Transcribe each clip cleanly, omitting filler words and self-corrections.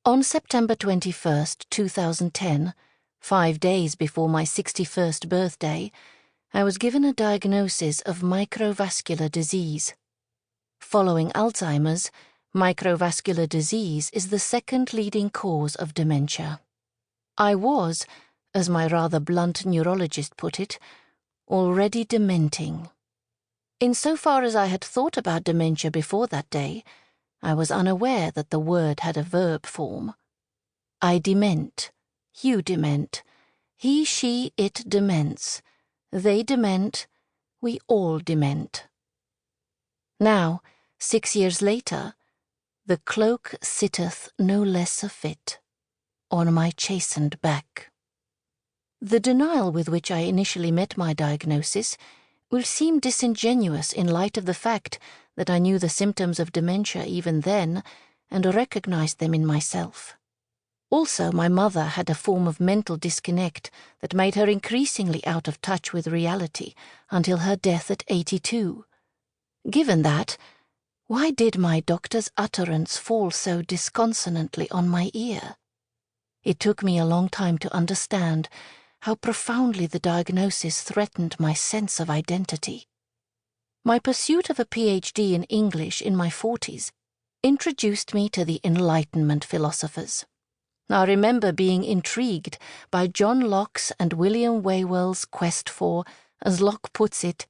On September 21st, 2010, 5 days before my 61st birthday, I was given a diagnosis of microvascular disease. Following Alzheimer's, microvascular disease is the second leading cause of dementia. I was, as my rather blunt neurologist put it, already dementing. Insofar as I had thought about dementia before that day, I was unaware that the word had a verb form. I dement, you dement, he, she, it dements, they dement, we all dement. Now, 6 years later, the cloak sitteth no less a fit on my chastened back. The denial with which I initially met my diagnosis will seem disingenuous in light of the fact that I knew the symptoms of dementia even then and recognized them in myself. Also, my mother had a form of mental disconnect that made her increasingly out of touch with reality until her death at 82. Given that, why did my doctor's utterance fall so disconsonantly on my ear? It took me a long time to understand how profoundly the diagnosis threatened my sense of identity. My pursuit of a PhD in English in my 40s introduced me to the Enlightenment philosophers. I remember being intrigued by John Locke's and William Whewell's quest for, as Locke puts it,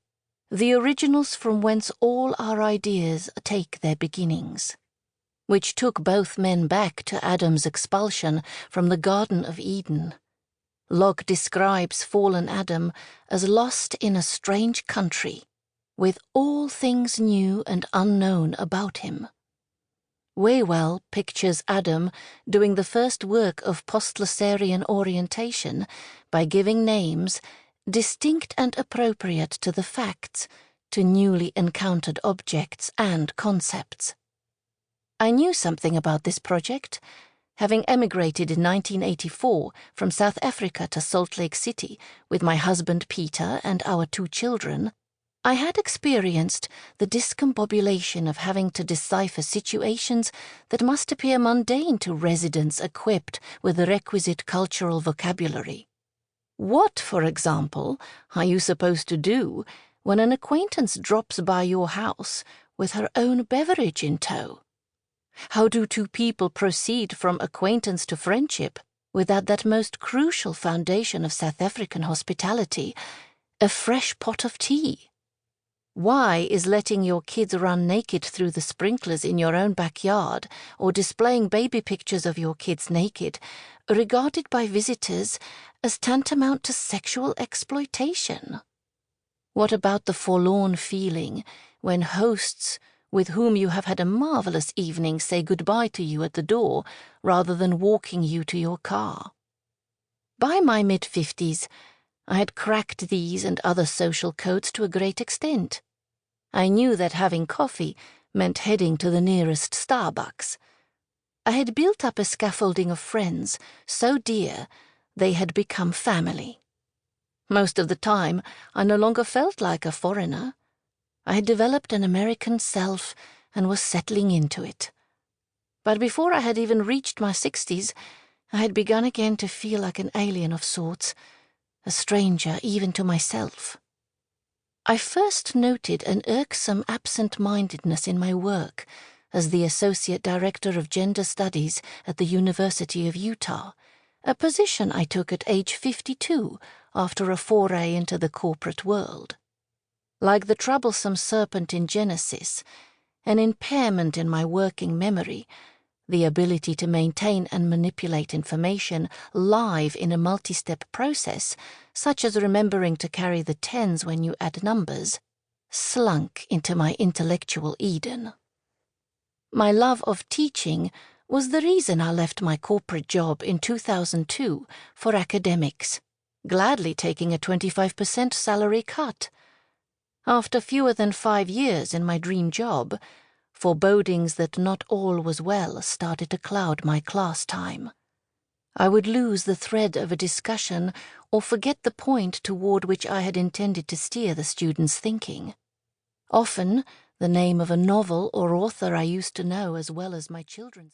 the originals from whence all our ideas take their beginnings, which took both men back to Adam's expulsion from the Garden of Eden. Locke describes fallen Adam as lost in a strange country, with all things new and unknown about him. Whewell pictures Adam doing the first work of Postletherian orientation by giving names, distinct and appropriate to the facts, to newly encountered objects and concepts. I knew something about this project. Having emigrated in 1984 from South Africa to Salt Lake City with my husband Peter and our 2 children, I had experienced the discombobulation of having to decipher situations that must appear mundane to residents equipped with the requisite cultural vocabulary. What, for example, are you supposed to do when an acquaintance drops by your house with her own beverage in tow? How do 2 people proceed from acquaintance to friendship without that most crucial foundation of South African hospitality, a fresh pot of tea? Why is letting your kids run naked through the sprinklers in your own backyard or displaying baby pictures of your kids naked regarded by visitors as tantamount to sexual exploitation? What about the forlorn feeling when hosts with whom you have had a marvelous evening say goodbye to you at the door rather than walking you to your car? By my mid-50s, I had cracked these and other social codes to a great extent. I knew that having coffee meant heading to the nearest Starbucks. I had built up a scaffolding of friends so dear they had become family. Most of the time, I no longer felt like a foreigner. I had developed an American self and was settling into it. But before I had even reached my 60s, I had begun again to feel like an alien of sorts, a stranger even to myself. I first noted an irksome absent-mindedness in my work as the Associate Director of Gender Studies at the University of Utah, a position I took at age 52 after a foray into the corporate world. Like the troublesome serpent in Genesis, an impairment in my working memory, the ability to maintain and manipulate information live in a multi-step process, such as remembering to carry the tens when you add numbers, slunk into my intellectual Eden. My love of teaching was the reason I left my corporate job in 2002 for academics, gladly taking a 25% salary cut. After fewer than 5 years in my dream job, forebodings that not all was well started to cloud my class time. I would lose the thread of a discussion or forget the point toward which I had intended to steer the students' thinking. Often, the name of a novel or author I used to know as well as my children's